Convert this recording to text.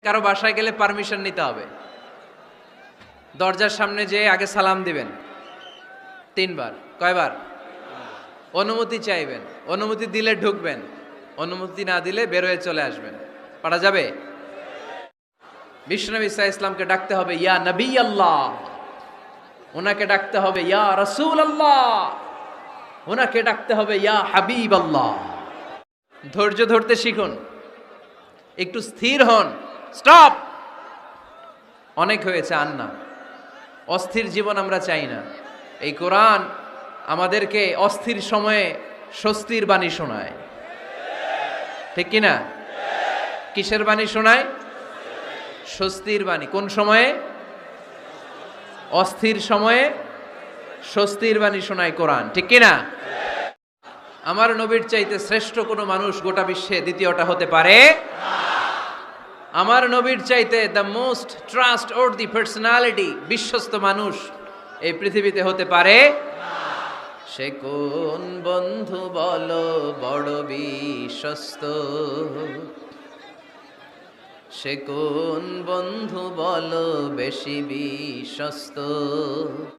কারো বাসায় গেলে পারমিশন নিতে হবে। দরজার সামনে যেয়ে আগে সালাম দিবেন 3 বার। কয়বার? অনুমতি চাইবেন, অনুমতি দিলে ঢুকবেন, অনুমতি না দিলে বের হয়ে চলে আসবেন। পারা যাবে? বিশ্বনবী সাল্লাল্লাহু আলাইহি ইসলামকে ডাকতে হবে ইয়া নবী আল্লাহ, ওনাকে ডাকতে হবে ইয়া রাসূল আল্লাহ, ওনাকে ডাকতে হবে ইয়া হাবিব আল্লাহ। ধৈর্য ধরতে শিখুন, একটু স্থির হন। স্টপ, অনেক হয়েছে, আর না। অস্থির জীবন আমরা চাই না। এই কোরআন আমাদেরকে অস্থির সময়ে স্বস্তির বাণী শোনায়, ঠিক কিনা? কিসের বাণী শোনায়? স্বস্তির বাণী। কোন সময়ে? অস্থির সময়ে স্বস্তির বাণী শোনায় কোরআন, ঠিক কিনা? আমার নবীর চাইতে শ্রেষ্ঠ কোনো মানুষ গোটা বিশ্বে দ্বিতীয়টা হতে পারে? আমার নবীর চাইতে the most trust worthy personality, বিশ্বস্ত মানুষ এই পৃথিবীতে হতে পারে? সে কোন বন্ধু বলো বড় বিশ্বস্ত, সে কোন বন্ধু বলো বেশি বিশ্বস্ত?